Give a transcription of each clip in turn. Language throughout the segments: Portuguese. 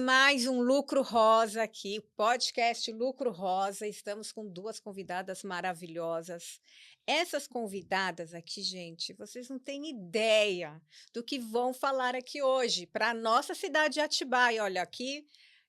mais um Lucro Rosa aqui, podcast Lucro Rosa. Estamos com duas convidadas maravilhosas. Essas convidadas aqui, gente, vocês não têm ideia do que vão falar aqui hoje para a nossa cidade de Atibaia. Olha, aqui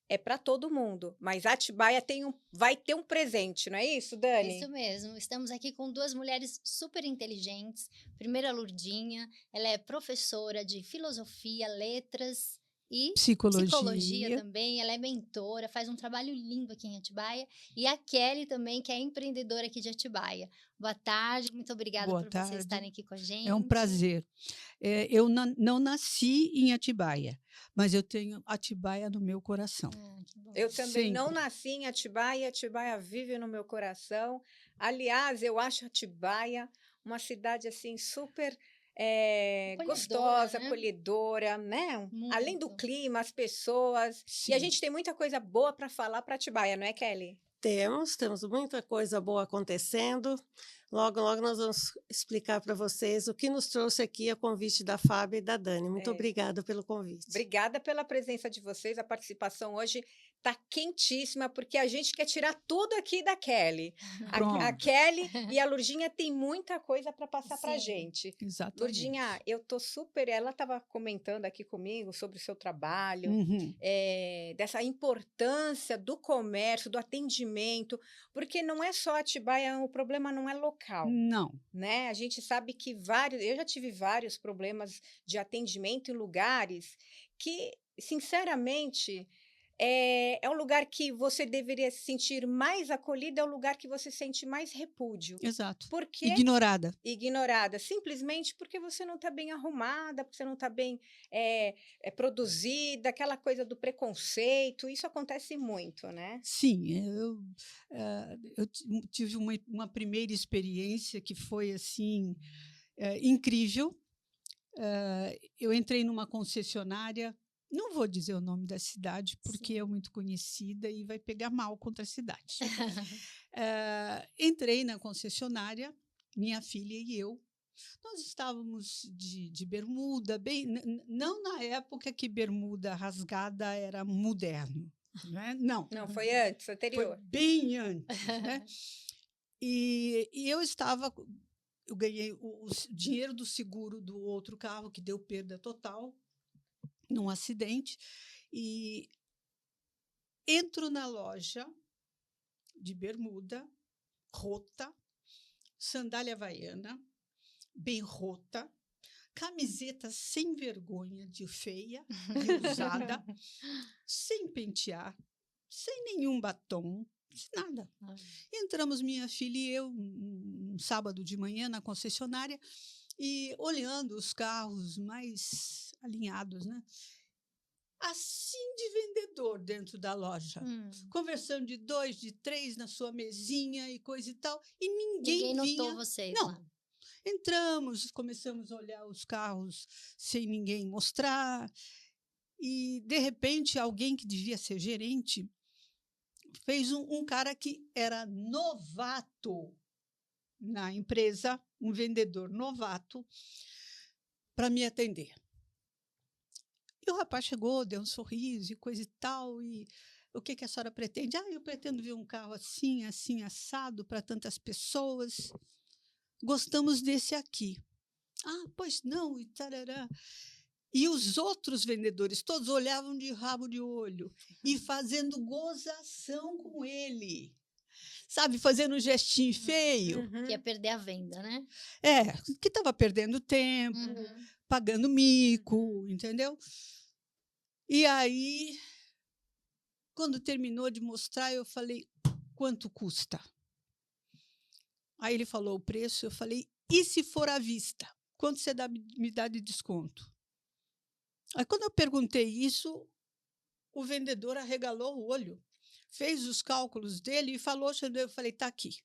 é para todo mundo, mas Atibaia vai ter um presente, não é isso, Dani? Isso mesmo, estamos aqui com duas mulheres super inteligentes. Primeiro a Lurdinha, ela é professora de filosofia, letras e psicologia também, ela é mentora, faz um trabalho lindo aqui em Atibaia. E a Kelly também, que é empreendedora aqui de Atibaia. Boa tarde, muito obrigada Boa por tarde. vocês estarem aqui com a gente. É um prazer. Eu não nasci em Atibaia, mas eu tenho Atibaia no meu coração. Que bom. Eu também não Sempre. nasci em Atibaia, Atibaia vive no meu coração. Aliás, eu acho Atibaia uma cidade assim super Acolhedora, gostosa, né? acolhedora, né? Além do Muito. clima, as pessoas. E a Sim. gente tem muita coisa boa para falar para Atibaia, não é, Kelly? Temos muita coisa boa acontecendo. Logo, logo nós vamos explicar para vocês o que nos trouxe aqui a convite da Fábia e da Dani. Muito obrigada pelo convite. Obrigada pela presença de vocês. A participação hoje está quentíssima, porque a gente quer tirar tudo aqui da Kelly. A Pronto. Kelly e a Lurdinha tem muita coisa para passar para a Sim. gente. Exatamente. Lurdinha, eu tô super. Ela estava comentando aqui comigo sobre o seu trabalho, Uhum. dessa importância do comércio, do atendimento, porque não é só Atibaia, o problema não é local. Não. Né? A gente sabe que eu já tive vários problemas de atendimento em lugares que, sinceramente, é um lugar que você deveria se sentir mais acolhida, é o lugar que você sente mais repúdio. Exato. Por quê? Ignorada. Ignorada, simplesmente porque você não está bem arrumada, porque você não está bem produzida, aquela coisa do preconceito, isso acontece muito, né? Sim, eu tive uma primeira experiência que foi assim incrível. Eu entrei numa concessionária, não vou dizer o nome da cidade, porque é muito conhecida e vai pegar mal contra a cidade. Entrei na concessionária, minha filha e eu. Nós estávamos de bermuda, não na época que bermuda rasgada era moderno. Né? Não. Não, foi antes, anterior. Foi bem antes. Né? E eu ganhei o dinheiro do seguro do outro carro, que deu perda total num acidente, e entro na loja de bermuda, rota, sandália havaiana, bem rota, camiseta sem vergonha, de feia, de usada, sem pentear, sem nenhum batom, nada. Entramos, minha filha e eu, um sábado de manhã na concessionária, e olhando os carros mais alinhados, né? Assim de vendedor dentro da loja, conversando de 2, de 3 na sua mesinha e coisa e tal, e ninguém notou vocês não. lá. Entramos, começamos a olhar os carros sem ninguém mostrar, e, de repente, alguém que devia ser gerente fez um cara que era novato na empresa, um vendedor novato, para me atender. E o rapaz chegou, deu um sorriso e coisa e tal, e o que a senhora pretende? Eu pretendo ver um carro assim, assim, assado, para tantas pessoas. Gostamos desse aqui. Pois não, e tarará. E os outros vendedores todos olhavam de rabo de olho e fazendo gozação com ele. Sabe, fazendo um gestinho feio. Que ia perder a venda, né? Que estava perdendo tempo, pagando mico, entendeu? E aí, quando terminou de mostrar, eu falei, quanto custa? Aí ele falou o preço, eu falei, e se for à vista? Quanto você me dá de desconto? Aí, quando eu perguntei isso, o vendedor arregalou o olho, fez os cálculos dele e falou, eu falei, está aqui.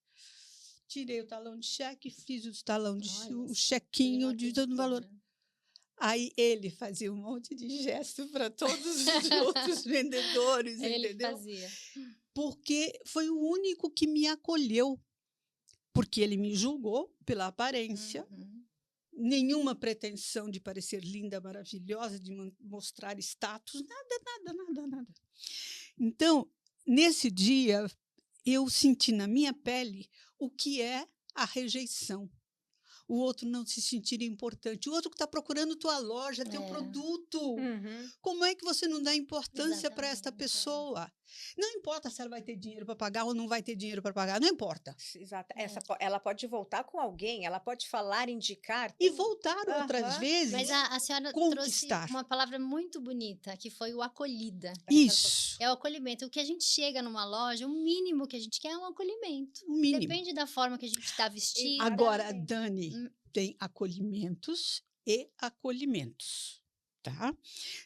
Tirei o talão de cheque, fiz o chequinho de todo o valor. Né? Aí ele fazia um monte de gesto para todos os outros vendedores, Ele entendeu? fazia. Porque foi o único que me acolheu, porque ele me julgou pela aparência, nenhuma pretensão de parecer linda, maravilhosa, de mostrar status, nada. Então, nesse dia, eu senti na minha pele o que é a rejeição. O outro não se sentir importante. O outro que está procurando tua loja, teu produto. Como é que você não dá importância para esta pessoa? Não importa se ela vai ter dinheiro para pagar ou não vai ter dinheiro para pagar, não importa. Exato. Ela pode voltar com alguém, ela pode falar, indicar. E voltar outras vezes. Mas a senhora trouxe uma palavra muito bonita, que foi o acolhida. Isso. É o acolhimento. O que a gente chega numa loja, o mínimo que a gente quer é um acolhimento. O mínimo. Depende da forma que a gente está vestida. Agora, Dani, tem acolhimentos e acolhimentos. Tá?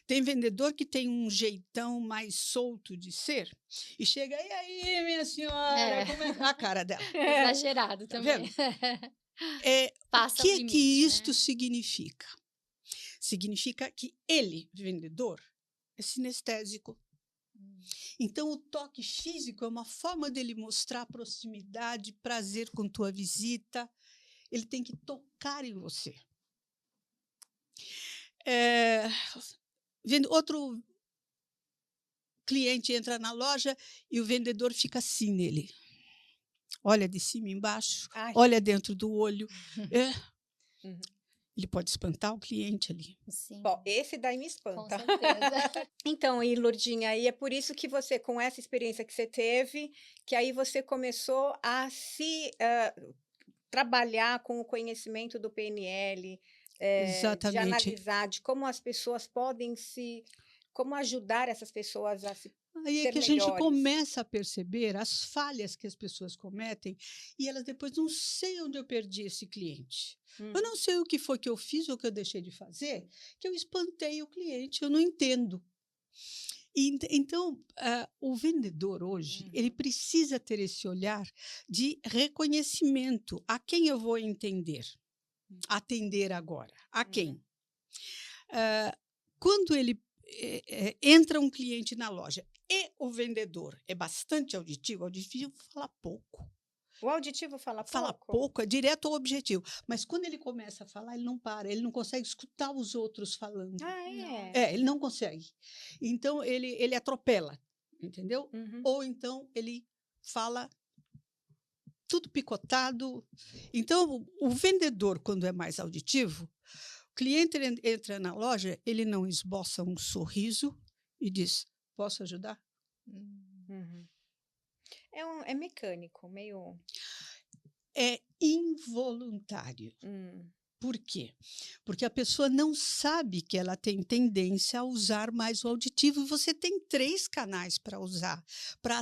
Tem vendedor que tem um jeitão mais solto de ser e chega, e aí, minha senhora, como é a cara dela? Exagerado também. O que isto significa? Significa que ele, vendedor, é sinestésico. Então, o toque físico é uma forma dele mostrar proximidade, prazer com tua visita. Ele tem que tocar em você. Outro cliente entra na loja e o vendedor fica assim nele. Olha de cima e embaixo, olha dentro do olho. Ele pode espantar o cliente ali. Sim. Bom, esse daí me espanta. Com certeza. Então, e Lourdinha, aí é por isso que você, com essa experiência que você teve, que aí você começou a se trabalhar com o conhecimento do PNL, de analisar, de como as pessoas podem como ajudar essas pessoas a se Aí é que a gente começa a perceber as falhas que as pessoas cometem e elas depois não sei onde eu perdi esse cliente. Eu não sei o que foi que eu fiz ou que eu deixei de fazer, que eu espantei o cliente, eu não entendo. Então, o vendedor hoje, ele precisa ter esse olhar de reconhecimento. A quem eu vou atender agora? A quem? Quando ele entra um cliente na loja e o vendedor é bastante auditivo, fala pouco. O auditivo fala pouco? Fala pouco, é direto ao objetivo. Mas quando ele começa a falar, ele não para, ele não consegue escutar os outros falando. Ele não consegue. Então, ele atropela, entendeu? Ou então, ele fala tudo picotado. Então, o vendedor, quando é mais auditivo, o cliente entra na loja, ele não esboça um sorriso e diz, posso ajudar? É mecânico, meio... É involuntário. Por quê? Porque a pessoa não sabe que ela tem tendência a usar mais o auditivo. E você tem 3 canais para usar. Para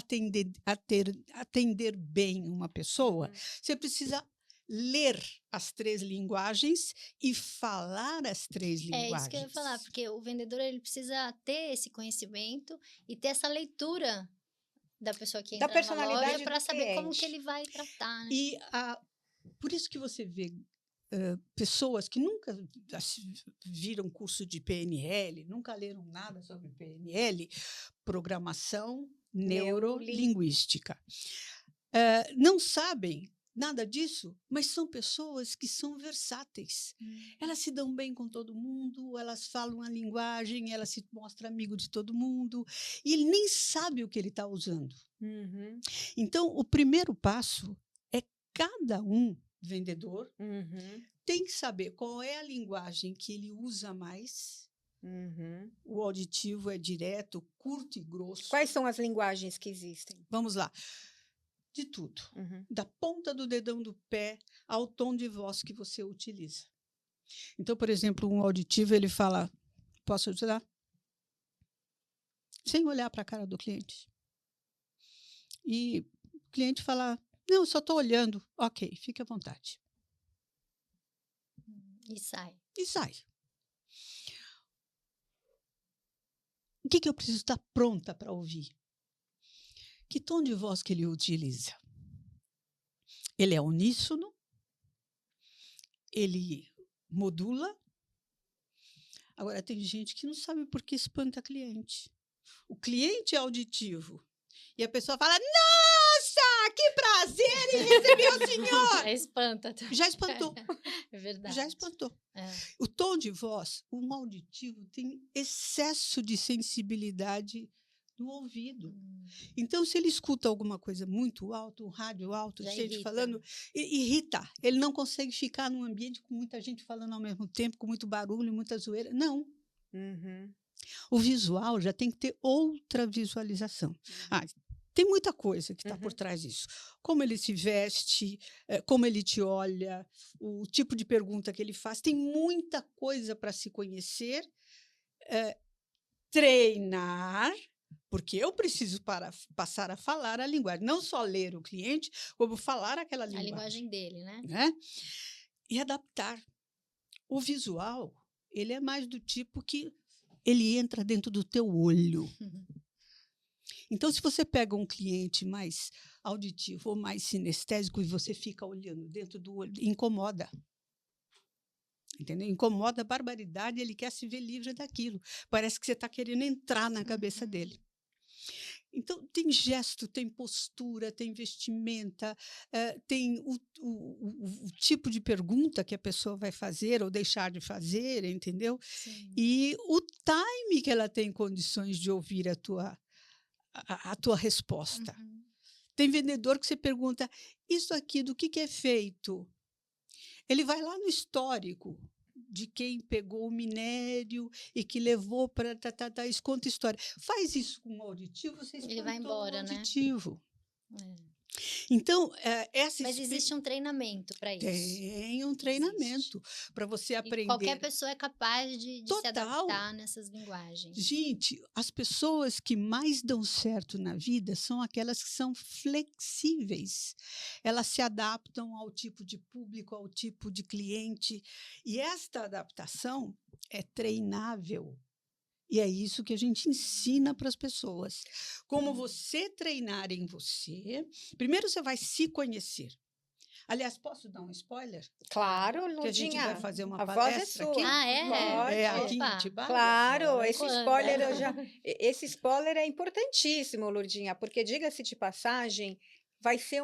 atender bem uma pessoa, você precisa ler as 3 linguagens e falar as 3 linguagens. É isso que eu ia falar, porque o vendedor ele precisa ter esse conhecimento e ter essa leitura da pessoa que entra na loja para saber como que ele vai tratar. Né? E por isso que você vê pessoas que nunca viram curso de PNL, nunca leram nada sobre PNL, programação neurolinguística. Não sabem nada disso, mas são pessoas que são versáteis. Elas se dão bem com todo mundo, elas falam a linguagem, elas se mostram amigo de todo mundo, e ele nem sabe o que ele está usando. Então, o primeiro passo é cada vendedor tem que saber qual é a linguagem que ele usa mais. O auditivo é direto, curto e grosso. Quais são as linguagens que existem? Vamos lá. De tudo. Da ponta do dedão do pé ao tom de voz que você utiliza. Então, por exemplo, um auditivo, ele fala, posso ajudar? Sem olhar para a cara do cliente. E o cliente fala, não, eu só estou olhando. Ok, fique à vontade. E sai. E sai. O que eu preciso estar pronta para ouvir? Que tom de voz que ele utiliza? Ele é uníssono? Ele modula? Agora, tem gente que não sabe por que espanta cliente. O cliente é auditivo. E a pessoa fala, nossa, que prazer em receber o senhor! Já espanta. Já espantou. É verdade. Já espantou. É. O tom de voz, um auditivo tem excesso de sensibilidade no ouvido. Então, se ele escuta alguma coisa muito alto, um rádio alto, Já gente irrita. falando, irrita. Ele não consegue ficar num ambiente com muita gente falando ao mesmo tempo, com muito barulho, muita zoeira. Não. Uhum. O visual já tem que ter outra visualização. Tem muita coisa que está por trás disso. Como ele se veste, como ele te olha, o tipo de pergunta que ele faz. Tem muita coisa para se conhecer, treinar, porque eu preciso passar a falar a linguagem. Não só ler o cliente, como falar aquela linguagem. A linguagem dele, né? E adaptar. O visual, ele é mais do tipo que ele entra dentro do teu olho. Então, se você pega um cliente mais auditivo ou mais sinestésico e você fica olhando dentro do olho, incomoda. Entendeu? Incomoda a barbaridade, ele quer se ver livre daquilo. Parece que você está querendo entrar na cabeça dele. Então, tem gesto, tem postura, tem vestimenta, tem o tipo de pergunta que a pessoa vai fazer ou deixar de fazer, entendeu? Sim. E o time que ela tem condições de ouvir a tua resposta. Tem vendedor que você pergunta, isso aqui do que é feito? Ele vai lá no histórico de quem pegou o minério e que levou para... Isso conta história. Faz isso com o auditivo, você Ele vai embora, o auditivo. Né? Então, Mas existe um treinamento para isso. Tem um treinamento para você aprender. E qualquer pessoa é capaz de se adaptar nessas linguagens. Gente, as pessoas que mais dão certo na vida são aquelas que são flexíveis. Elas se adaptam ao tipo de público, ao tipo de cliente. E esta adaptação é treinável. E é isso que a gente ensina para as pessoas. Como você treinar em você, primeiro você vai se conhecer. Aliás, posso dar um spoiler? Claro, Lurdinha. Que a gente vai fazer uma a palestra voz é sua. aqui. Pode. É aqui em Atibaia? Claro, esse spoiler é importantíssimo, Lurdinha, porque, diga-se de passagem, vai ser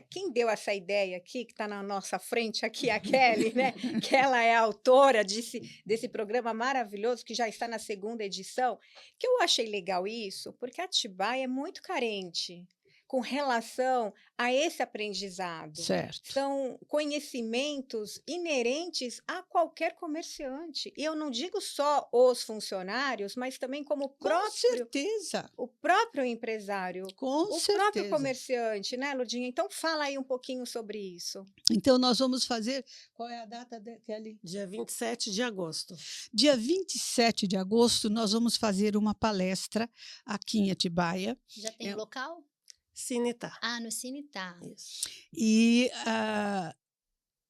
quem deu essa ideia aqui, que está na nossa frente aqui, a Kelly, né? Que ela é a autora desse programa maravilhoso, que já está na 2ª edição, que eu achei legal isso, porque Atibaia é muito carente com relação a esse aprendizado. Certo. São conhecimentos inerentes a qualquer comerciante. E eu não digo só os funcionários, mas também como o próprio empresário, próprio comerciante, né, Lurdinha? Então, fala aí um pouquinho sobre isso. Então, nós vamos fazer... Qual é a data, Kelly? Dia 27 de agosto. Dia 27 de agosto, nós vamos fazer uma palestra aqui em Atibaia. Já tem local? Cinetá. No Cinetá. Isso. E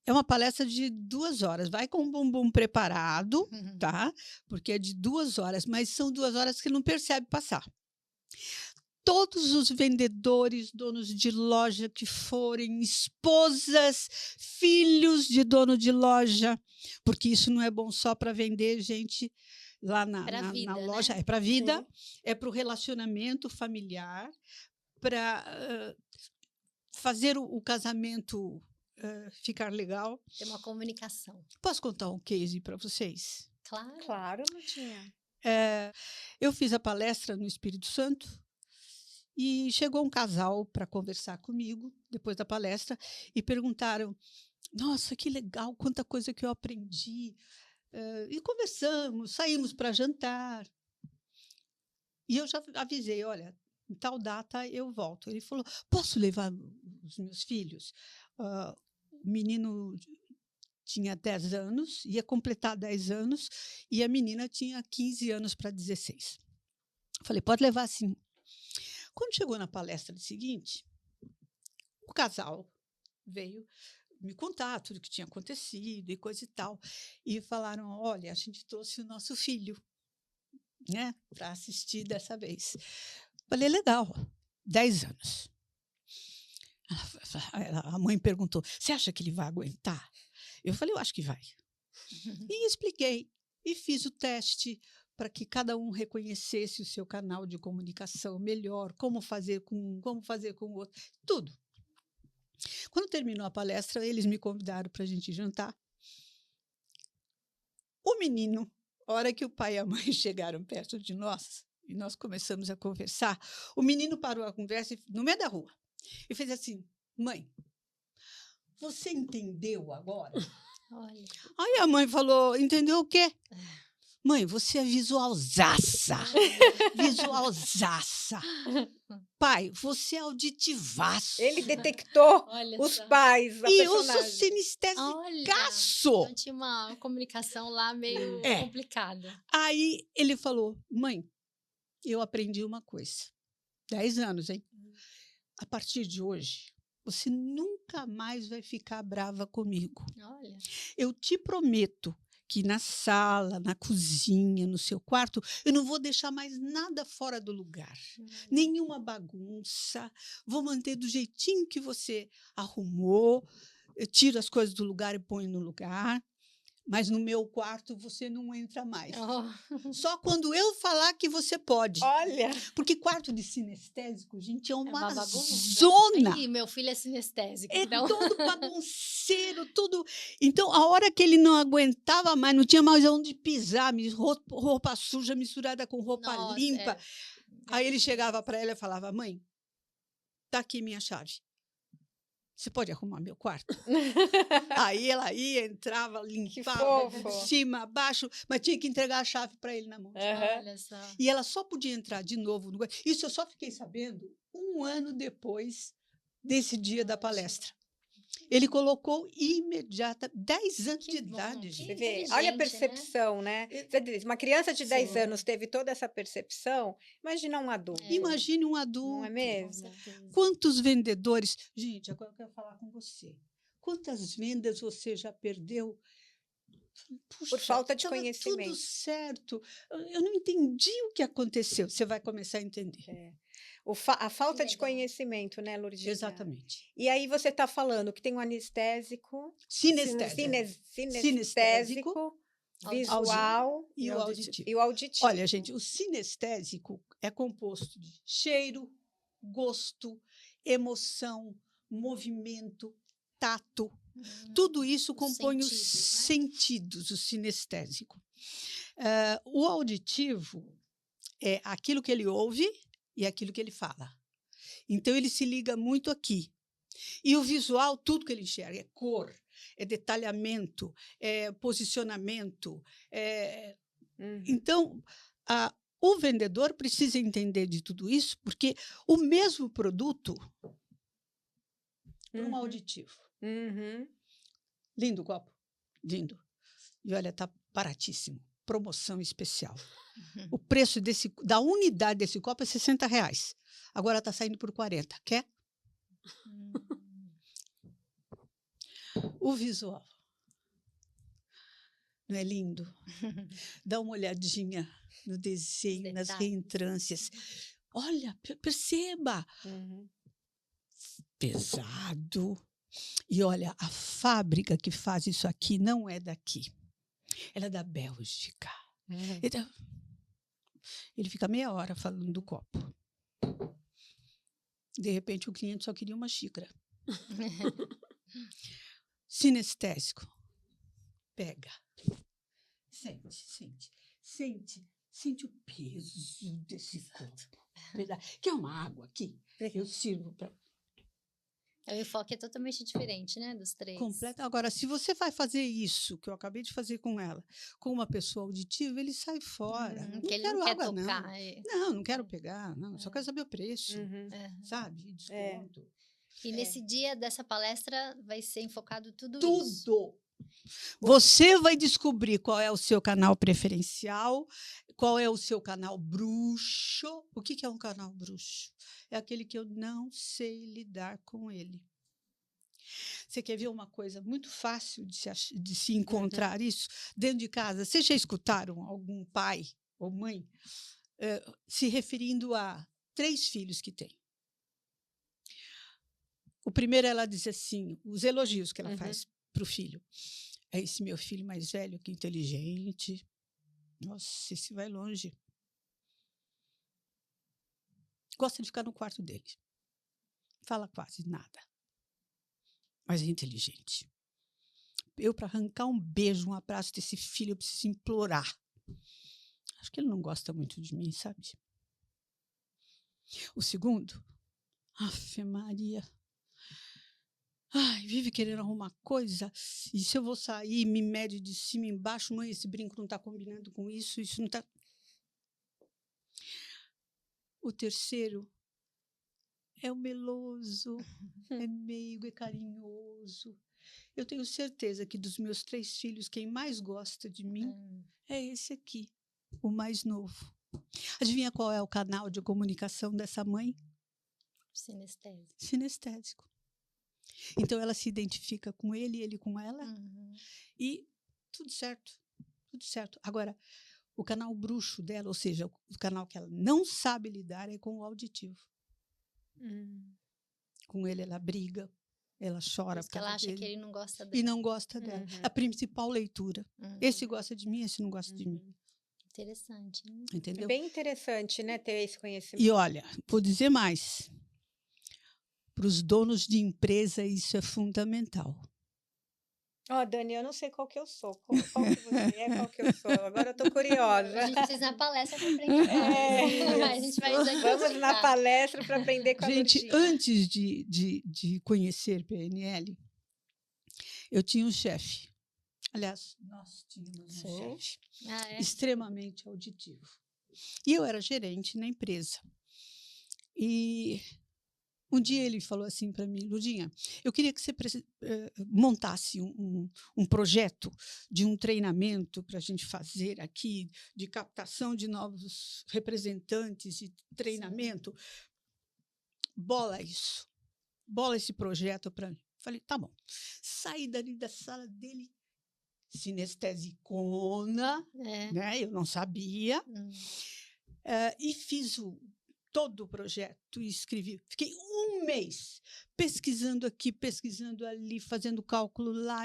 é uma palestra de 2 horas. Vai com o bumbum preparado, tá? Porque é de 2 horas, mas são 2 horas que não percebe passar. Todos os vendedores, donos de loja que forem, esposas, filhos de dono de loja, porque isso não é bom só para vender, gente, lá na loja. Né? É para a vida, é para o relacionamento familiar, para fazer o casamento ficar legal. Ter uma comunicação. Posso contar um case para vocês? Claro, Lurdinha. Eu fiz a palestra no Espírito Santo e chegou um casal para conversar comigo depois da palestra e perguntaram: nossa, que legal, quanta coisa que eu aprendi. E conversamos, saímos para jantar. E eu já avisei, olha, em tal data eu volto. Ele falou, posso levar os meus filhos? O menino tinha 10 anos, ia completar 10 anos, e a menina tinha 15 anos para 16. Falei, pode levar sim. Quando chegou na palestra seguinte, o casal veio me contar tudo o que tinha acontecido e coisa e tal. E falaram, olha, a gente trouxe o nosso filho, né, para assistir dessa vez. Falei, legal, 10 anos. A mãe perguntou, você acha que ele vai aguentar? Eu falei, eu acho que vai. E expliquei. E fiz o teste para que cada um reconhecesse o seu canal de comunicação melhor, como fazer com um, como fazer com o outro, tudo. Quando terminou a palestra, eles me convidaram para a gente jantar. O menino, a hora que o pai e a mãe chegaram perto de nós, e nós começamos a conversar, o menino parou a conversa no meio da rua e fez assim: mãe, você entendeu agora? Olha. Aí a mãe falou: entendeu o quê? Mãe, você é visualzaça. Visualzaça. Pai, você é auditivaço. Ele detectou Olha os só. pais da E eu sou personagem. sinestesicaço. Então tinha uma comunicação lá meio complicada. Aí ele falou: mãe, eu aprendi uma coisa. 10 anos, hein? A partir de hoje, você nunca mais vai ficar brava comigo. Olha. Eu te prometo que na sala, na cozinha, no seu quarto, eu não vou deixar mais nada fora do lugar. Nenhuma bagunça. Vou manter do jeitinho que você arrumou. Eu tiro as coisas do lugar e ponho no lugar. Mas no meu quarto você não entra mais. Oh. Só quando eu falar que você pode. Olha, Porque quarto de sinestésico, gente, é uma bagunça. zona. Ih, meu filho é sinestésico. É Então... todo bagunceiro, tudo. Então, a hora que ele não aguentava mais, não tinha mais onde pisar, roupa suja misturada com roupa Nossa, limpa. Aí ele chegava para ela e falava: mãe, tá aqui minha chave. Você pode arrumar meu quarto? Aí ela ia, entrava, limpava de cima, abaixo, mas tinha que entregar a chave para ele na mão. Olha só. E ela só podia entrar de novo. Isso eu só fiquei sabendo 1 ano depois desse dia da palestra. Ele colocou 10 anos de idade, gente. Você vê, olha a percepção, né? Você diz, uma criança de 10 anos teve toda essa percepção, imagina um adulto. Imagine um adulto. Não é mesmo? Quantos vendedores... Gente, agora eu quero falar com você. Quantas vendas você já perdeu? Puxa, por falta de conhecimento. Tudo certo. Eu não entendi o que aconteceu. Você vai começar a entender. A falta de conhecimento, né, Lourdinha? Exatamente. E aí você está falando que tem um anestésico, sinestésico, visual e o auditivo. E o auditivo. Olha, gente, o sinestésico é composto de cheiro, gosto, emoção, movimento, tato. Tudo isso compõe os sentidos, o sinestésico. O auditivo é aquilo que ele ouve e aquilo que ele fala. Então, ele se liga muito aqui. E o visual, tudo que ele enxerga, é cor, é detalhamento, é posicionamento. Então, o vendedor precisa entender de tudo isso, porque o mesmo produto é um auditivo. Lindo o copo? Lindo. E olha, está baratíssimo. Promoção especial. O preço da unidade desse copo é R$60. Agora está saindo por 40. Quer? O visual. Não é lindo? Dá uma olhadinha no desenho, nas reentrâncias. Olha, perceba. Pesado. E olha, a fábrica que faz isso aqui não é daqui. Ela é da Bélgica. Então, ele fica meia hora falando do copo. De repente, o cliente só queria uma xícara. Sinestésico. Pega. Sente o peso desse copo. Quer uma água aqui? Eu sirvo para... O enfoque é totalmente diferente, né, dos 3. Completo. Agora, se você vai fazer isso, que eu acabei de fazer com ela, com uma pessoa auditiva, ele sai fora. Não que ele quero não quer água, tocar. Não quero pegar, não. Só quero saber o preço, sabe? Desconto. E nesse dia dessa palestra vai ser enfocado tudo isso. Tudo! Você vai descobrir qual é o seu canal preferencial, qual é o seu canal bruxo. O que é um canal bruxo? É aquele que eu não sei lidar com ele. Você quer ver uma coisa muito fácil de se encontrar isso? Dentro de casa, vocês já escutaram algum pai ou mãe se referindo a 3 filhos que tem? O primeiro, ela diz assim, os elogios que ela faz para o filho. É esse meu filho mais velho, que inteligente, Nossa, esse vai longe. Gosta de ficar no quarto dele. Fala quase nada. Mas é inteligente. Eu, para arrancar um beijo, um abraço desse filho, eu preciso implorar. Acho que ele não gosta muito de mim, sabe? O segundo, Ave Maria. Ai, vive querendo arrumar coisa. E se eu vou sair, me mede de cima e embaixo, mãe, esse brinco não está combinando com isso não está. O terceiro é o meloso, é meigo, é carinhoso. Eu tenho certeza que dos meus 3 filhos, quem mais gosta de mim é esse aqui, o mais novo. Adivinha qual é o canal de comunicação dessa mãe? Sinestésico. Sinestésico. Então, ela se identifica com ele com ela, e tudo certo, tudo certo. Agora, o canal bruxo dela, ou seja, o canal que ela não sabe lidar, é com o auditivo. Com ele, ela briga, ela chora. Porque ela acha dele, que ele não gosta dela. E não gosta dela. A principal leitura. Esse gosta de mim, esse não gosta de mim. Interessante. Né? Entendeu? É bem interessante, né, ter esse conhecimento. E olha, vou dizer mais. Para os donos de empresa, isso é fundamental. Dani, eu não sei qual que eu sou. Qual que você é, qual que eu sou? Agora eu estou curiosa. A gente precisa na palestra para aprender mais. A gente vai Vamos na palestra para aprender com a Gente, Lourdinha. antes de conhecer PNL, eu tinha um chefe. Aliás, nós tínhamos um chefe extremamente auditivo. E eu era gerente na empresa. E um dia ele falou assim para mim: Lourdinha, eu queria que você montasse um projeto de um treinamento para a gente fazer aqui, de captação de novos representantes e treinamento. Bola isso. Bola esse projeto para mim. Falei, tá bom. Saí dali da sala dele, sinestesicona, né? Eu não sabia. E fiz todo o projeto e escrevi. Fiquei um mês pesquisando aqui, pesquisando ali, fazendo cálculo lá.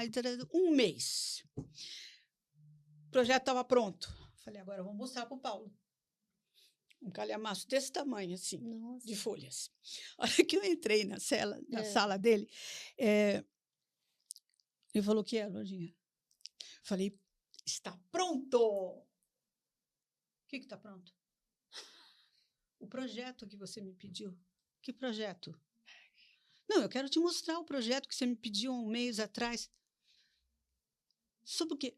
Um mês. O projeto estava pronto. Falei, agora eu vou mostrar para o Paulo. Um calhamaço desse tamanho, assim, de folhas. A hora que eu entrei na sala dele, ele falou, o que é, Lourdinha? Falei, está pronto! O que está pronto? O projeto que você me pediu. Que projeto? Não, eu quero te mostrar o projeto que você me pediu há um mês atrás. Sobre o quê?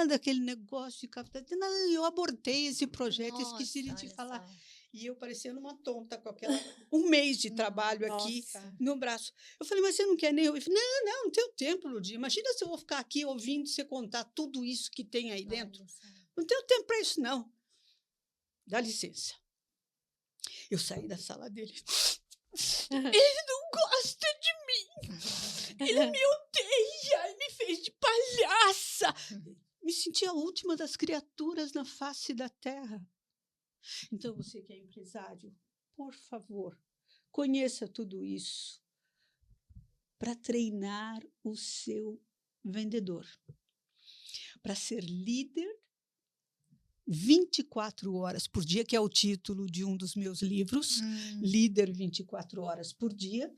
Daquele negócio de capital. Não, eu abortei esse projeto, esqueci de te falar. E eu parecendo uma tonta com aquela um mês de trabalho aqui no braço. Eu falei, mas você não quer nem ouvir? Não tenho tempo, Lourdinha. Imagina se eu vou ficar aqui ouvindo você contar tudo isso que tem aí dentro. Não tenho tempo para isso, não. Dá licença. Eu saí da sala dele. Ele não gosta de mim. Ele me odeia. Ele me fez de palhaça. Me senti a última das criaturas na face da terra. Então, você que é empresário, por favor, conheça tudo isso para treinar o seu vendedor. Para ser líder 24 horas por dia, que é o título de um dos meus livros, Líder 24 horas por dia,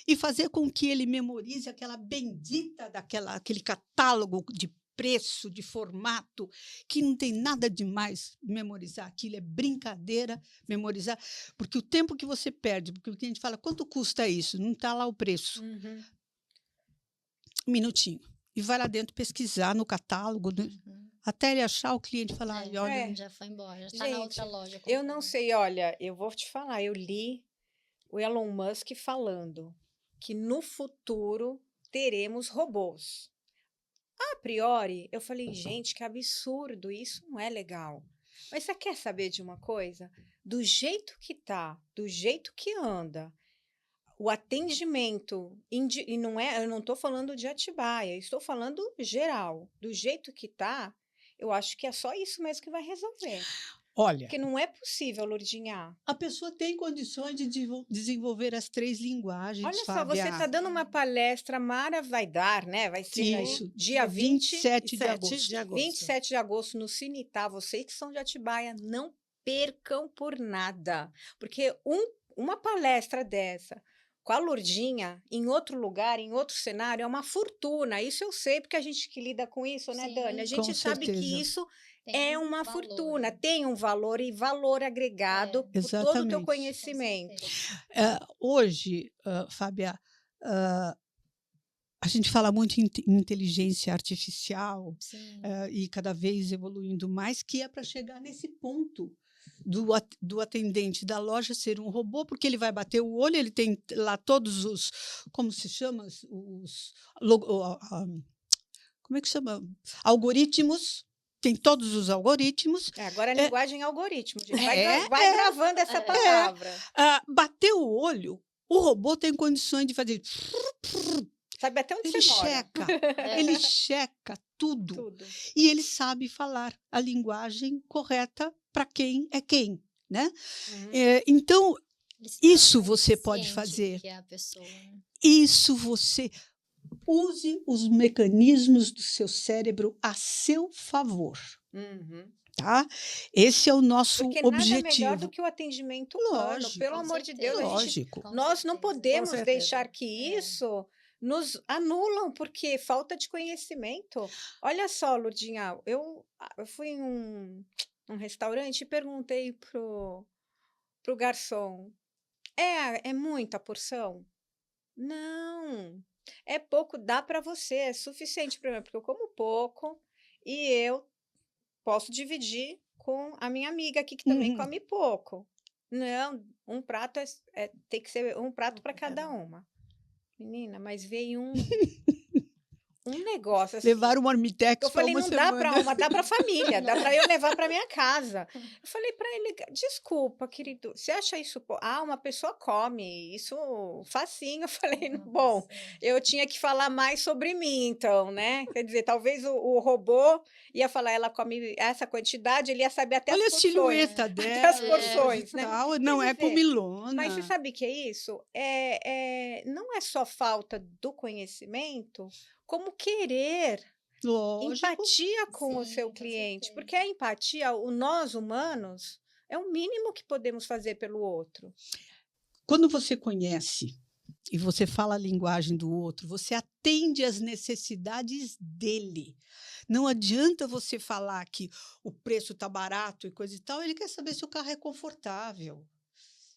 e fazer com que ele memorize aquela bendita aquele catálogo de preço, de formato, que não tem nada demais memorizar aquilo, é brincadeira memorizar, porque o tempo que você perde, porque o cliente fala, quanto custa isso? Não está lá o preço. Um minutinho. E vai lá dentro pesquisar no catálogo, até ele achar, o cliente falar, olha... Já foi embora, já está na outra loja. Eu não sei, olha, eu vou te falar, eu li o Elon Musk falando que no futuro teremos robôs. A priori, eu falei, gente, que absurdo, isso não é legal. Mas você quer saber de uma coisa? Do jeito que tá, do jeito que anda, o atendimento, e não é, eu não estou falando de Atibaia, estou falando geral, do jeito que tá, eu acho que é só isso mesmo que vai resolver. Olha, Porque não é possível, Lourdinha. a pessoa tem condições de desenvolver as 3 linguagens, Olha só, Fábia. você está dando uma palestra vai dar, né? Vai ser Isso, dia 27 de 7 agosto. de agosto. 27 de agosto no Cinitá. Vocês que são de Atibaia, não percam por nada. Porque uma palestra dessa com a Lourdinha, em outro lugar, em outro cenário, é uma fortuna. Isso eu sei, porque a gente que lida com isso, né, Sim, Dani? A com gente sabe que certeza. isso tem é um uma valor, fortuna, né? tem um valor e valor agregado por todo o teu Exatamente. Com conhecimento. certeza. Hoje, Fábia, a gente fala muito em inteligência artificial Sim. e cada vez evoluindo mais, que é para chegar nesse ponto do atendente da loja ser um robô, porque ele vai bater o olho, ele tem lá todos os, como se chama, como é que chama? Algoritmos, tem todos os algoritmos. Agora é É, linguagem algoritmo, gente. é, Vai gravando essa palavra. Bateu o olho, o robô tem condições de fazer. Sabe até onde Ele você mora. checa, ele checa tudo. Tudo. E ele sabe falar a linguagem correta para quem é quem, né? Uhum. Então, Ele está isso você pode ciente fazer. que é a pessoa, né? Isso você use os mecanismos do seu cérebro a seu favor, Uhum. tá? Esse é o nosso Porque nada é melhor objetivo. do que o atendimento humano. Lógico, Pelo Com amor de certeza. Deus, lógico. Com nós não certeza. podemos Com certeza. deixar que isso nos anulam, porque falta de conhecimento. Olha só, Lourdinha, eu fui em um restaurante e perguntei pro garçom, é muita porção? Não, é pouco, dá para você, é suficiente para mim, porque eu como pouco e eu posso dividir com a minha amiga aqui que também Uhum. come pouco. Não, um prato tem que ser um prato para cada uma. Menina, mas veio um negócio assim. Levar o marmitex Eu para falei, uma não dá semana. para uma, dá para família, dá para eu levar para minha casa. Eu falei para ele, desculpa, querido, você acha isso? Uma pessoa come, isso facinho. Eu falei, bom, eu tinha que falar mais sobre mim, então, né? Quer dizer, talvez o robô ia falar, ela come essa quantidade, ele ia saber até Olha as a porções. silhueta Até dela, as porções, né? tal, não é Quer dizer, comilona. mas você sabe o que é isso? Não é só falta do conhecimento, como querer Lógico. empatia com o Sim, seu com cliente, certeza. porque a empatia, nós humanos, é o mínimo que podemos fazer pelo outro. Quando você conhece e você fala a linguagem do outro, você atende às necessidades dele. Não adianta você falar que o preço está barato e coisa e tal, ele quer saber se o carro é confortável,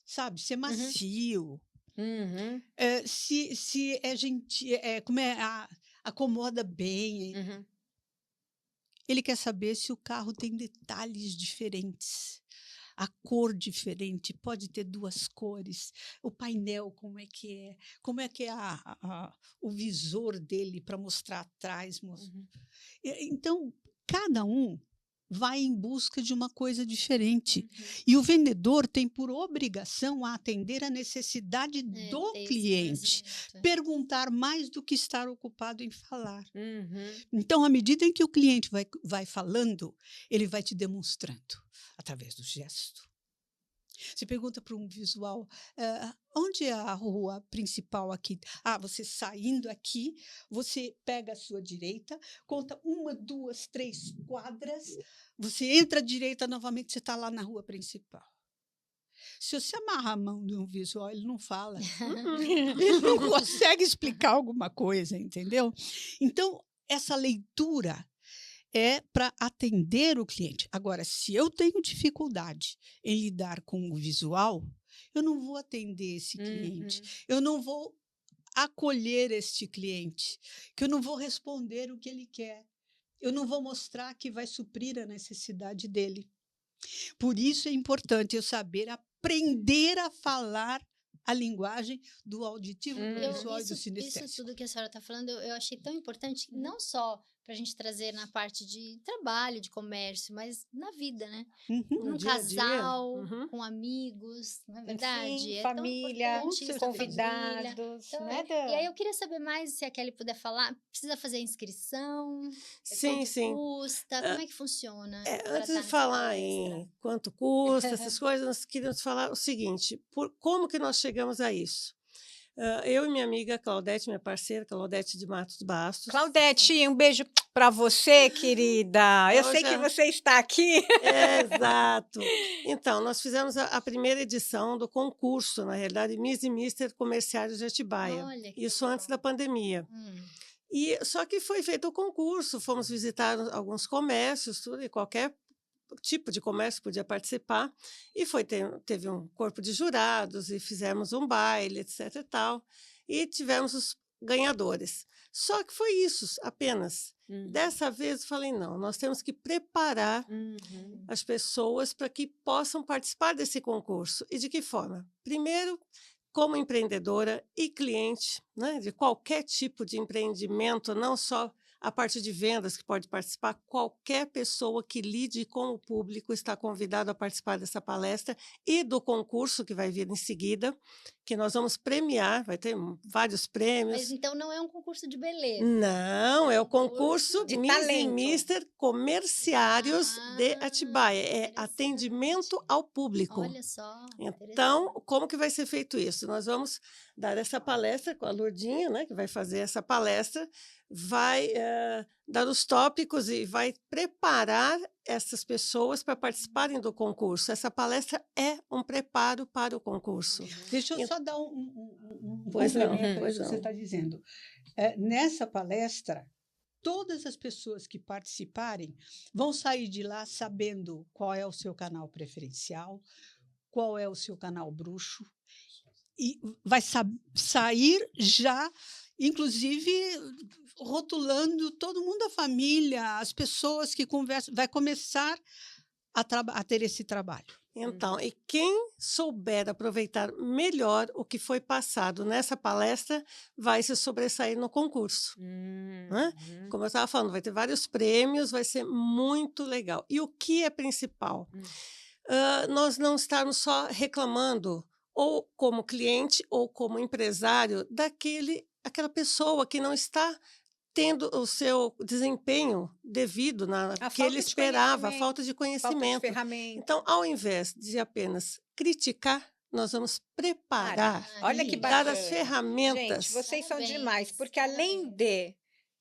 sabe? Se é macio, Uhum, se é gentil, acomoda bem. uhum. Ele quer saber se o carro tem detalhes diferentes, a cor diferente, pode ter 2 cores, o painel como é que o visor dele para mostrar atrás. Então, cada um vai em busca de uma coisa diferente. E o vendedor tem por obrigação a atender a necessidade do ter esse cliente, conhecimento. perguntar mais do que estar ocupado em falar. Uhum. Então, à medida em que o cliente vai falando, ele vai te demonstrando, através do gesto. Você pergunta para um visual, onde é a rua principal aqui? Você saindo aqui, você pega a sua direita, conta 1, 2, 3 quadras, você entra à direita novamente, você está lá na rua principal. Se você amarra a mão de um visual, ele não fala. Ele não consegue explicar alguma coisa, entendeu? Então, essa leitura é para atender o cliente. Agora, se eu tenho dificuldade em lidar com o visual, eu não vou atender esse cliente, eu não vou acolher este cliente, que eu não vou responder o que ele quer, eu não vou mostrar que vai suprir a necessidade dele. Por isso é importante eu saber aprender a falar a linguagem do auditivo, do visual e do Isso sinestésico. tudo que a senhora está falando, eu achei tão importante, não só para a gente trazer na parte de trabalho, de comércio, mas na vida, né? No Num dia a dia. casal, com amigos, não é verdade? Sim, É família, tão importante isso, convidados, Então, né, e aí Dan? eu queria saber mais, se a Kelly puder falar, precisa fazer inscrição? Sim, Quanto sim. custa? Como é que funciona para Antes estar de nessa falar palestra? em quanto custa, essas coisas, nós queríamos falar o seguinte: como que nós chegamos a isso? Eu e minha amiga Claudete, minha parceira, Claudete de Matos Bastos. Claudete, um beijo para você, querida. Eu sei Hoje que você está aqui. Exato. Então, nós fizemos a primeira edição do concurso, na realidade, Miss e Mister Comerciários de Atibaia. Olha, que Isso legal. antes da pandemia. Só que foi feito o concurso, fomos visitar alguns comércios, tudo, e qualquer tipo de comércio podia participar, e teve um corpo de jurados, e fizemos um baile, etc. e tal, e tivemos os ganhadores. Só que foi isso, apenas. Dessa vez eu falei, não, nós temos que preparar as pessoas para que possam participar desse concurso. E de que forma? Primeiro, como empreendedora e cliente, né, de qualquer tipo de empreendimento, não só a parte de vendas que pode participar, qualquer pessoa que lide com o público está convidado a participar dessa palestra e do concurso que vai vir em seguida, que nós vamos premiar, vai ter vários prêmios. Mas então não é um concurso de beleza? Não, é o concurso de Miss e talento. Mister Comerciários de Atibaia, é Interessante. atendimento ao público. Olha só, Então, como que vai ser feito isso? Nós vamos dar essa palestra com a Lourdinha, né, que vai fazer essa palestra, vai dar os tópicos e vai preparar essas pessoas para participarem do concurso. Essa palestra é um preparo para o concurso. Deixa eu só dar um Pois não, complemento a pois isso que você não. está dizendo. Nessa palestra, todas as pessoas que participarem vão sair de lá sabendo qual é o seu canal preferencial, qual é o seu canal bruxo, e vai sair já, inclusive, rotulando todo mundo da família, as pessoas que conversam, vai começar a ter esse trabalho. Então, e quem souber aproveitar melhor o que foi passado nessa palestra vai se sobressair no concurso. Né? Como eu estava falando, vai ter vários prêmios, vai ser muito legal. E o que é principal? Nós não estarmos só reclamando, ou como cliente ou como empresário, daquela pessoa que não está tendo o seu desempenho devido que ele esperava, a falta de conhecimento. Então, ao invés de apenas criticar, nós vamos preparar, olha que bacana. dar as ferramentas. Gente, vocês são demais, porque além de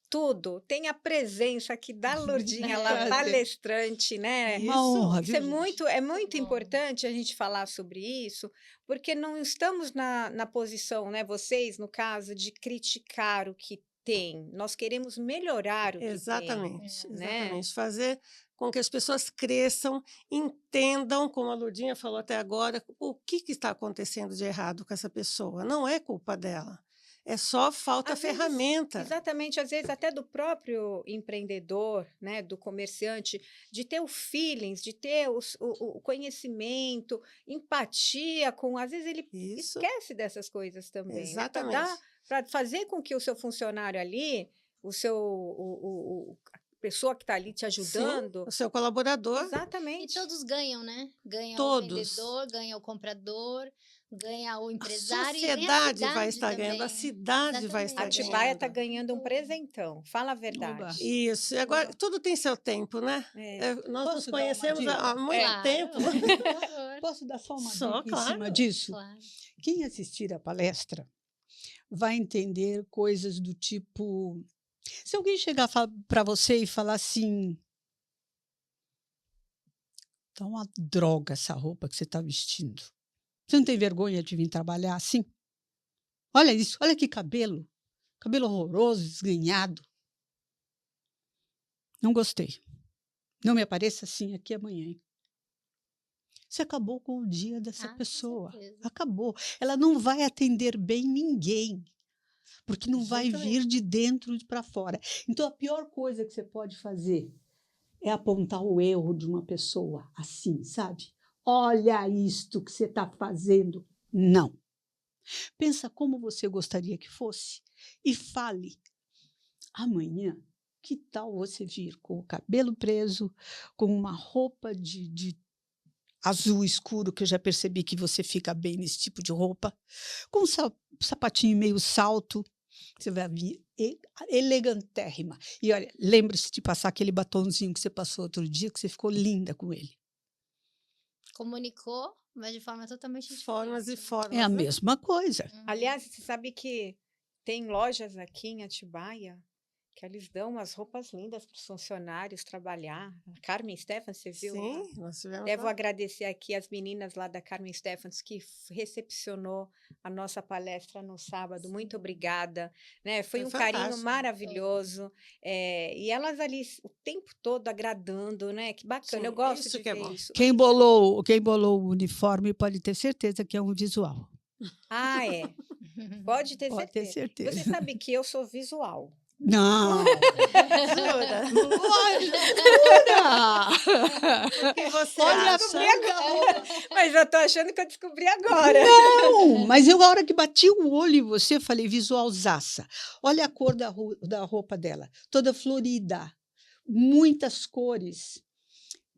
tudo, tem a presença aqui da Lourdinha, ela palestrante, né? Uma honra, Isso é muito importante a gente falar sobre isso, porque não estamos na posição, né? Vocês, no caso, de criticar o que tem. Nós queremos melhorar o que Exatamente, tem. exatamente. Né? Fazer com que as pessoas cresçam, entendam, como a Lourdinha falou até agora, o que está acontecendo de errado com essa pessoa. Não é culpa dela. É só falta ferramenta. Exatamente, às vezes até do próprio empreendedor, né, do comerciante, de ter o feelings, de ter o conhecimento, empatia com... Às vezes ele esquece dessas coisas também. Exatamente. Né, para fazer com que o seu funcionário ali, a pessoa que está ali te ajudando... Sim, o seu colaborador. Exatamente. E todos ganham, né? Ganha todos. O vendedor, ganha o comprador, ganha o empresário. A sociedade vai estar ganhando, a cidade vai estar ganhando. Atibaia está ganhando um presentão, fala a verdade. Isso, e agora tudo tem seu tempo, né? Nós nos conhecemos há muito tempo. Posso dar só uma dica em cima disso? Claro. Quem assistir a palestra vai entender coisas do tipo... Se alguém chegar para você e falar assim... Tá uma droga essa roupa que você está vestindo. Você não tem vergonha de vir trabalhar assim? Olha isso, olha que cabelo. Cabelo horroroso, desgrenhado. Não gostei. Não me apareça assim aqui amanhã. Hein? Você acabou com o dia dessa pessoa. Acabou. Ela não vai atender bem ninguém. Porque não vai vir de dentro para fora. Então, a pior coisa que você pode fazer é apontar o erro de uma pessoa assim, sabe? Olha isto que você está fazendo. Não. Pensa como você gostaria que fosse e fale. Amanhã que tal você vir com o cabelo preso, com uma roupa de azul escuro, que eu já percebi que você fica bem nesse tipo de roupa, com sapatinho meio salto, você vai vir elegantérrima. E olha, lembre-se de passar aquele batonzinho que você passou outro dia, que você ficou linda com ele. Comunicou, mas de forma totalmente diferente. Formas e formas. É a né? mesma coisa. Aliás, você sabe que tem lojas aqui em Atibaia que eles dão umas roupas lindas para os funcionários trabalhar. A Carmen Stephens, você viu? Sim, nós tivemos Devo lá. agradecer aqui as meninas lá da Carmen Stephens que recepcionou a nossa palestra no sábado. Muito obrigada. Né? Foi Foi um carinho fantástico. maravilhoso. E elas ali o tempo todo agradando, né? Que bacana. Sim, Eu gosto isso de que é ver bom. isso. Quem bolou o uniforme pode ter certeza que é um visual. Ah, é. Pode ter Pode ter certeza. certeza. Você sabe que eu sou visual. Não! Jura? Jura! O que você Olha acha? Mas eu tô achando que eu descobri agora. Não, mas eu, a hora que bati o olho em você, falei visualzaça. Olha a cor da roupa dela, toda florida, muitas cores,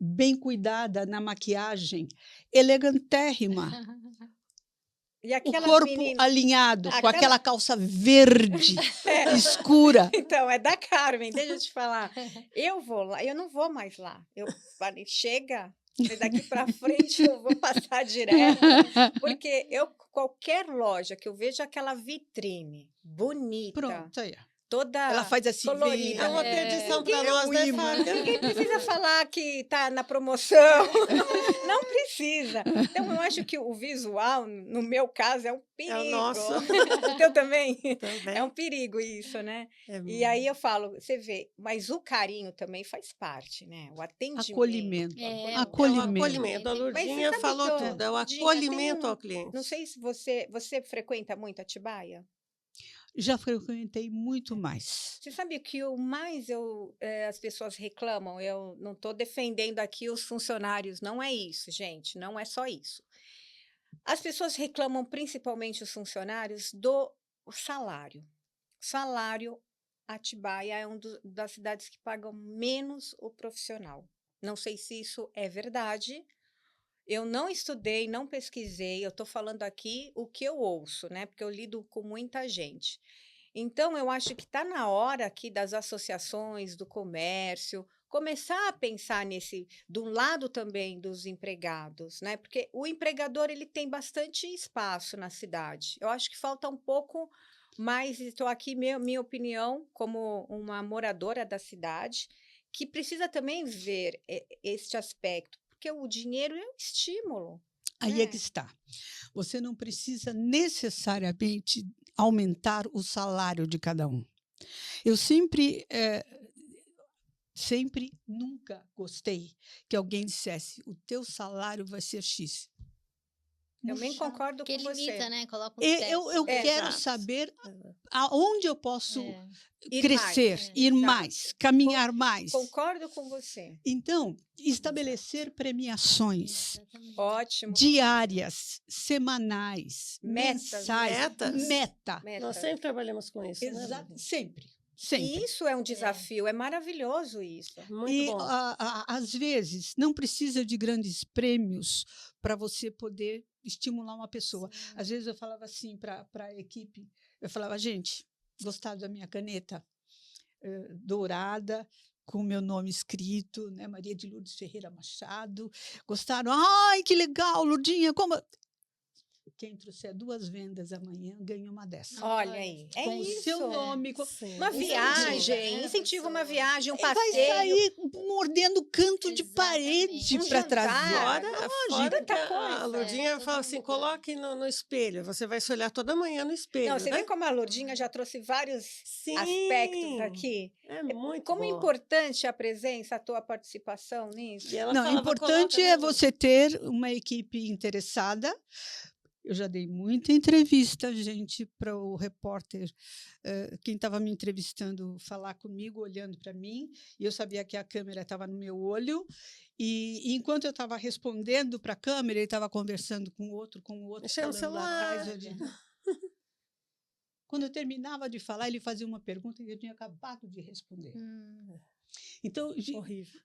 bem cuidada na maquiagem, elegantérrima. E O aquelas corpo meninas... alinhado, com Aquela- aquela calça verde, escura. Então, é da Carmen, deixa eu te falar. Eu vou lá, eu não vou mais lá. Eu falei, chega, daqui para frente eu vou passar direto. Porque qualquer loja que eu vejo aquela vitrine bonita, Pronto, aí. toda Ela faz assim, colorida. É uma perdição para nós, um né, imã. Fábio? Ninguém precisa falar que está na promoção. Não precisa. Então, eu acho que o visual, no meu caso, é um perigo. É o nosso. O teu também? Também. É um perigo isso, né? É E aí eu falo, você vê, mas o carinho também faz parte, né? O atendimento. Acolhimento. É, É o Acolhimento. acolhimento. A Mas você Lourdinha sabe falou que eu- tudo. É o Lourdinha, acolhimento tem um- ao cliente. Não sei se você frequenta muito Atibaia. Já frequentei muito mais. Você sabe que o mais as pessoas reclamam, eu não estou defendendo aqui os funcionários, não é isso, gente, não é só isso. As pessoas reclamam, principalmente os funcionários, do salário. Salário, Atibaia é das cidades que pagam menos o profissional. Não sei se isso é verdade. Eu não estudei, não pesquisei, eu estou falando aqui o que eu ouço, né? Porque eu lido com muita gente. Então, eu acho que está na hora aqui das associações, do comércio, começar a pensar do lado também dos empregados, né? Porque o empregador ele tem bastante espaço na cidade. Eu acho que falta um pouco mais, estou aqui, minha opinião, como uma moradora da cidade, que precisa também ver este aspecto, porque o dinheiro é um estímulo. Aí é que está. Você não precisa necessariamente aumentar o salário de cada um. Eu nunca gostei que alguém dissesse o teu salário vai ser X. Também concordo Porque com você. limita, né? Coloca um Eu teto. quero Exato. saber aonde eu posso Ir crescer, mais. ir Tá. mais, caminhar mais. Concordo com você. Então, estabelecer premiações Exatamente. Ótimo. diárias, semanais, Metas, mensais, metas. meta. Nós sempre trabalhamos com isso, né? Exato, sempre. E Sempre. isso é um desafio, é maravilhoso isso. Muito E, bom. às vezes, não precisa de grandes prêmios para você poder estimular uma pessoa. Às vezes, eu falava assim para a equipe, eu falava, gente, gostaram da minha caneta dourada, com o meu nome escrito, né? Maria de Lourdes Ferreira Machado. Gostaram? Ai, que legal, Lourdinha, como... Quem trouxer 2 vendas amanhã ganha uma dessa. Olha aí, é com isso. o seu nome. Sim. Uma viagem, né, incentiva uma pessoa? viagem, um E vai passeio. sair mordendo canto de Exatamente. parede Um para jantar. trazer. Fora tanta que a coisa. Lourdinha todo fala assim, mundo. coloque no espelho, você vai se olhar toda manhã no espelho, Não, você né? vê como a Lourdinha já trouxe vários Sim, aspectos aqui. É muito Como é bom. importante a presença, a tua participação nisso. E ela Não, falava, importante "Coloca, é né, você ter uma equipe interessada. Eu já dei muita entrevista, gente, para o repórter, quem estava me entrevistando, falar comigo, olhando para mim, e eu sabia que a câmera estava no meu olho, e enquanto eu estava respondendo para a câmera, ele estava conversando com o outro, Mexendo no falando lá celular. atrás. Eu disse, Quando eu terminava de falar, ele fazia uma pergunta e eu tinha acabado de responder. Então, Horrível.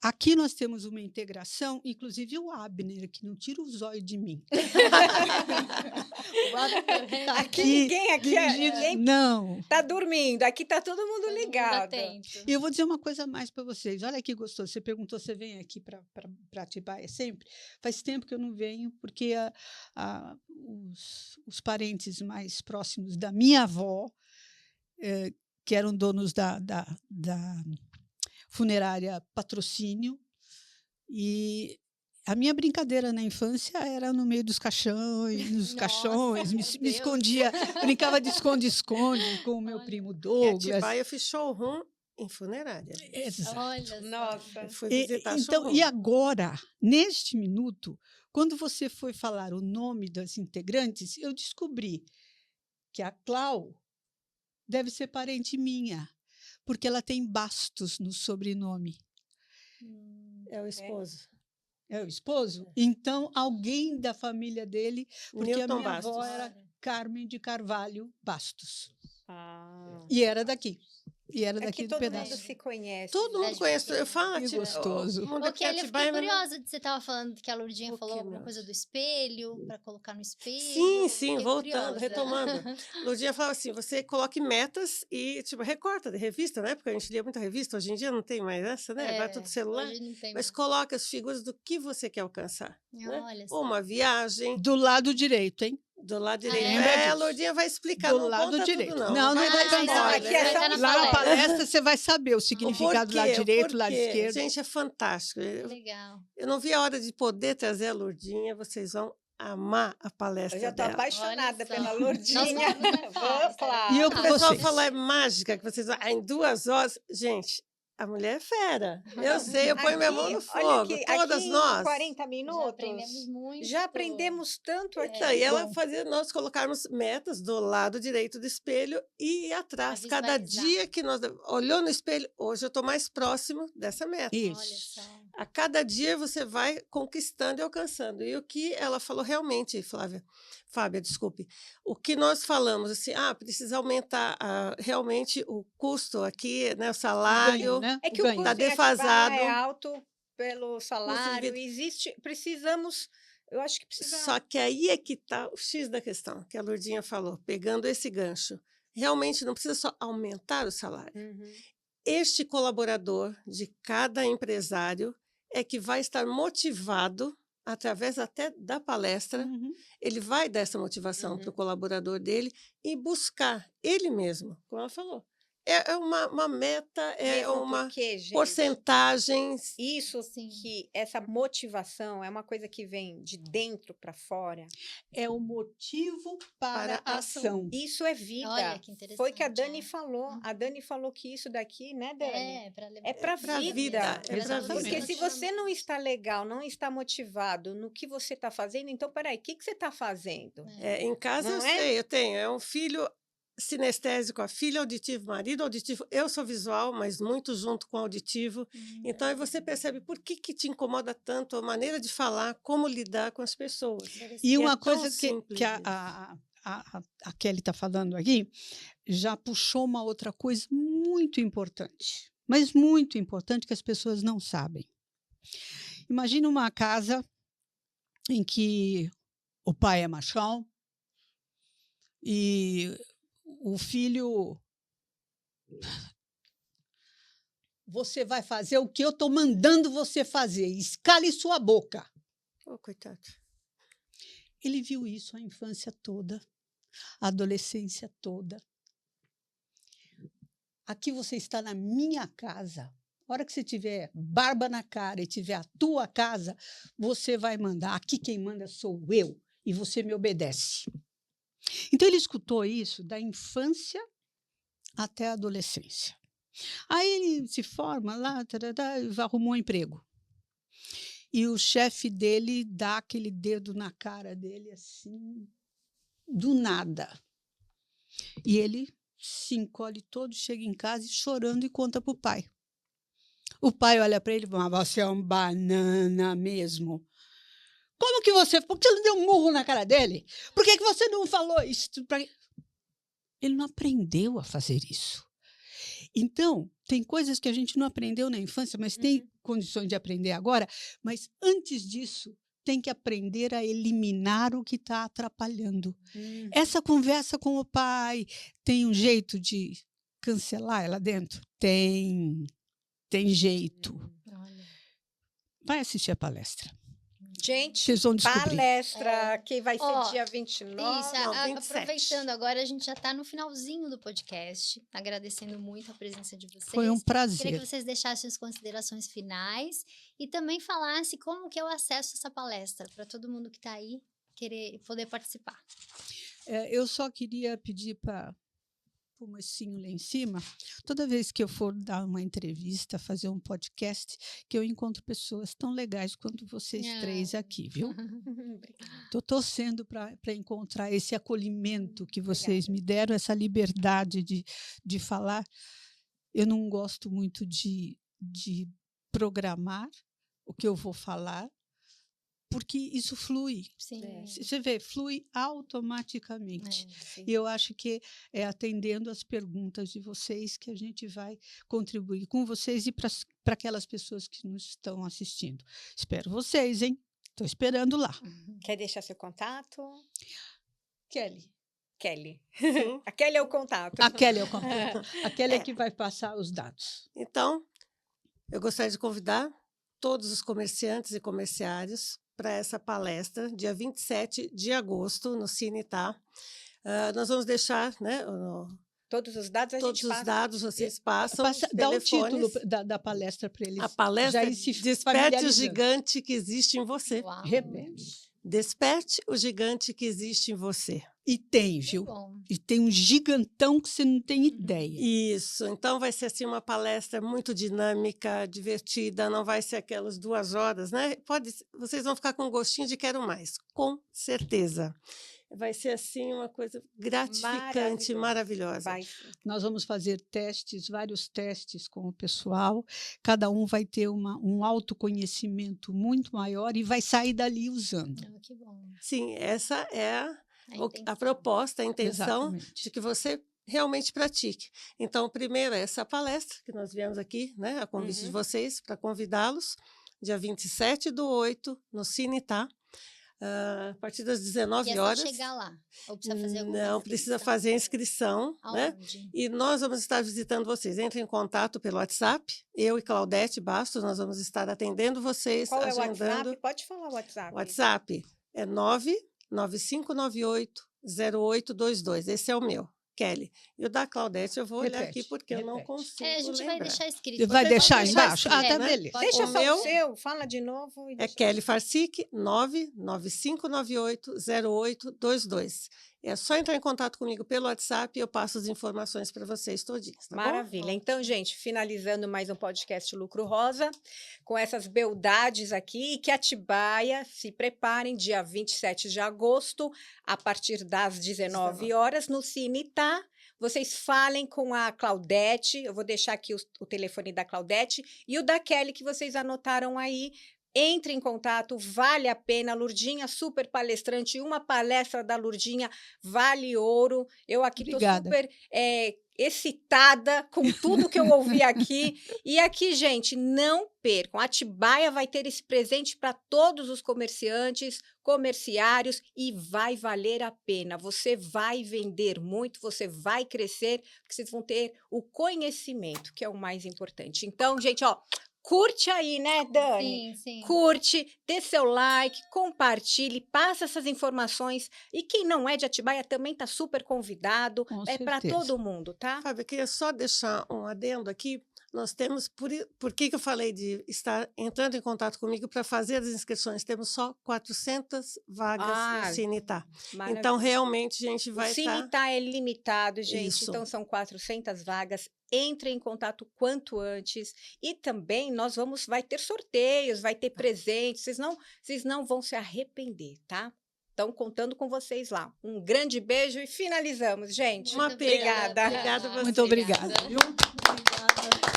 aqui nós temos uma integração, inclusive o Abner, que não tira o zóio de mim. O Abner tá Aqui ninguém dirigindo. Não. está dormindo, aqui está todo mundo ligado. E eu vou dizer uma coisa mais para vocês. Olha que gostoso. Você perguntou se vem aqui para Atibaia sempre. Faz tempo que eu não venho, porque os parentes mais próximos da minha avó, que eram donos da funerária Patrocínio, e a minha brincadeira na infância era no meio dos caixões, me escondia, brincava de esconde-esconde com o meu primo Douglas. Em Atibaia eu fiz showroom em funerária. Exato. Olha, nossa. Eu fui visitar então, showroom. e agora, neste minuto, quando você foi falar o nome das integrantes, eu descobri que a Clau deve ser parente minha, porque ela tem Bastos no sobrenome. É o esposo. É o esposo? Então, alguém da família dele, porque Newton a minha Bastos. avó era Carmen de Carvalho Bastos. Ah. E era daqui. E era daqui Aqui do todo pedaço. mundo se conhece. Todo mundo conhece. Eu falo, Que gostoso. Porque eu fiquei curiosa de você estava falando que a Lourdinha O falou quê, alguma meu? coisa do espelho, para colocar no espelho. Sim, Fiquei voltando, curiosa. retomando. Lourdinha falava assim, você coloque metas e, tipo, recorta de revista, né? Porque a gente lia muita revista, hoje em dia não tem mais essa, né? Agora é tudo celular. Hoje não tem Mas mais. coloca as figuras do que você quer alcançar. Né? Olha só. Ou uma viagem, Do lado direito, hein? do lado direito. Lembra A disso. Lourdinha vai explicar, Do não lado conta direito. tudo, não. Não vai vai dar dar spoiler, aqui é né? só Vai dar Lá na palestra. palestra você vai saber o significado do lado direito, lado esquerdo. Gente, é fantástico. Legal. Eu não vi a hora de poder trazer a Lourdinha, vocês vão amar a palestra Eu já estou dela. apaixonada Olha só. pela Nós Lourdinha. vamos levar, Vamos E eu O com pessoal vocês. fala é mágica, que vocês em 2 horas. Gente, a mulher é fera. Eu sei, eu ponho minha mão no Olha fogo. aqui, Todas aqui em nós. 40 Já minutos. aprendemos muito. Já aprendemos tanto aqui. Então, e ela Bom. fazia nós colocarmos metas do lado direito do espelho e ir atrás. Pra Cada visualizar. dia que nós olhou no espelho, hoje eu estou mais próximo dessa meta. Olha Isso. só. A cada dia você vai conquistando e alcançando. E o que ela falou realmente, Fábia, desculpe, o que nós falamos, assim, precisa aumentar realmente o custo aqui, né, o salário. Ganho, né? É que o ganho. custo Tá em Atibaia defasado. é alto pelo salário. vida. Precisamos, eu acho que precisa... Só que aí é que está o X da questão, que a Lourdinha falou, pegando esse gancho. Realmente não precisa só aumentar o salário. Uhum. Este colaborador de cada empresário é que vai estar motivado, através até da palestra, Uhum. ele vai dar essa motivação para o colaborador dele e buscar ele mesmo, como ela falou. É uma meta, é Mesmo uma porque, gente, porcentagem. isso Sim. que essa motivação é uma coisa que vem de dentro para fora. É o motivo para Para a a ação. Isso é vida. Olha que interessante. Foi que a Dani é. falou. A Dani falou que isso daqui, né, Dani? Pra levar. É pra pra vida. vida, é pra vida. Porque se você não está legal, não está motivado no que você está fazendo, então, peraí, o que você está fazendo? Em casa Não eu é? sei, eu tenho. É um filho sinestésico, a filha auditivo, marido auditivo. Eu sou visual, mas muito junto com auditivo. Então, aí você percebe por que te incomoda tanto a maneira de falar, como lidar com as pessoas. E É uma tão coisa simples que isso. a Kelly está falando aqui, já puxou uma outra coisa muito importante, mas muito importante que as pessoas não sabem. Imagina uma casa em que o pai é machão e o filho... Você vai fazer o que eu estou mandando você fazer. Escale sua boca. Oh, coitado. Ele viu isso a infância toda, a adolescência toda. Aqui você está na minha casa. A hora que você tiver barba na cara e tiver a tua casa, você vai mandar. Aqui quem manda sou eu e você me obedece. Então ele escutou isso da infância até a adolescência. Aí ele se forma lá, arrumou um emprego. E o chefe dele dá aquele dedo na cara dele, assim, do nada. E ele se encolhe todo, chega em casa e chorando e conta para o pai. O pai olha para ele e fala, mas você é um banana mesmo. Como que você... Por que você não deu um murro na cara dele? Por que você não falou isso? Ele não aprendeu a fazer isso. Então, tem coisas que a gente não aprendeu na infância, mas tem condições de aprender agora. Mas, antes disso, tem que aprender a eliminar o que está atrapalhando. Essa conversa com o pai tem um jeito de cancelar ela dentro? Tem jeito. Vai assistir a palestra. Gente, vocês vão descobrir. Palestra que vai ser dia 29. Isso, não, aproveitando agora, a gente já está no finalzinho do podcast. Agradecendo muito a presença de vocês. Foi um prazer. Queria que vocês deixassem as considerações finais e também falassem como que eu acesso essa palestra para todo mundo que está aí querer poder participar. Eu só queria pedir para o mocinho lá em cima, toda vez que eu for dar uma entrevista, fazer um podcast, que eu encontro pessoas tão legais quanto vocês três aqui, viu? Estou torcendo para encontrar esse acolhimento que vocês me deram, essa liberdade de falar. Eu não gosto muito de programar o que eu vou falar, porque isso flui. Sim. Você vê, flui automaticamente. E eu acho que é atendendo as perguntas de vocês que a gente vai contribuir com vocês e para aquelas pessoas que nos estão assistindo. Espero vocês, hein? Estou esperando lá. Quer deixar seu contato? Kelly. A Kelly é o contato. A Kelly é o contato. A Kelly é que vai passar os dados. Então, eu gostaria de convidar todos os comerciantes e comerciários para essa palestra, dia 27 de agosto, no Cine Tá. Nós vamos deixar, né, todos os dados todos os dados vocês passam. Dá o título da palestra para eles. A palestra Desperte o gigante que existe em você. Uau. Repete. Desperte o gigante que existe em você. E tem, viu? E tem um gigantão que você não tem ideia. Isso. Então, vai ser assim uma palestra muito dinâmica, divertida. Não vai ser aquelas 2 horas, né? Vocês vão ficar com gostinho de quero mais, com certeza. Vai ser assim uma coisa gratificante, maravilhosa. Nós vamos fazer vários testes com o pessoal. Cada um vai ter um autoconhecimento muito maior e vai sair dali usando. Que bom. Sim, essa é a proposta, a intenção. Exatamente. De que você realmente pratique. Então, primeiro, essa palestra que nós viemos aqui, né, a convite de vocês, para convidá-los, dia 27/8, no Cine Tá. A partir das 19 horas. E é só chegar lá? Ou precisa fazer alguma Não, precisa fazer a inscrição. Né? E nós vamos estar visitando vocês. Entre em contato pelo WhatsApp. Eu e Claudete Bastos, nós vamos estar atendendo vocês. Qual agendando. É o WhatsApp? Pode falar o WhatsApp. O WhatsApp é 99598-0822. Esse é o meu, Kelly. E o da Claudete eu vou olhar aqui porque eu não consigo a gente lembrar. vai deixar escrito. Vai deixar embaixo? Tá, beleza. Deixa só o seu, fala de novo. É Kelly Farsic, 99598-0822. É só entrar em contato comigo pelo WhatsApp e eu passo as informações para vocês todinhos. Tá Maravilha. Bom? Então, gente, finalizando mais um podcast Lucro Rosa, com essas beldades aqui, que Atibaia, se preparem, dia 27 de agosto, a partir das 19 horas, no Cine Tá. Vocês falem com a Claudete, eu vou deixar aqui o telefone da Claudete e o da Kelly, que vocês anotaram aí. Entre em contato, vale a pena. Lourdinha, super palestrante. Uma palestra da Lourdinha vale ouro. Eu aqui estou super excitada com tudo que eu ouvi aqui. E aqui, gente, não percam. A Atibaia vai ter esse presente para todos os comerciantes, comerciários, e vai valer a pena. Você vai vender muito, você vai crescer, porque vocês vão ter o conhecimento, que é o mais importante. Então, gente, curte aí, né, Dani? Sim. Curte, dê seu like, compartilhe, passa essas informações. E quem não é de Atibaia também está super convidado. É para todo mundo, tá? Fábio, eu queria só deixar um adendo aqui. Nós temos, por que eu falei de estar entrando em contato comigo para fazer as inscrições? Temos só 400 vagas no Cine Tá. Então, realmente, a gente vai estar... O Cine Tá é limitado, gente. Isso. Então, são 400 vagas. Entre em contato quanto antes. E também vai ter sorteios, vai ter presentes. Vocês não vão se arrepender, tá? Estão contando com vocês lá. Um grande beijo e finalizamos, gente. Obrigada. Obrigada a você. Muito obrigada. Obrigada.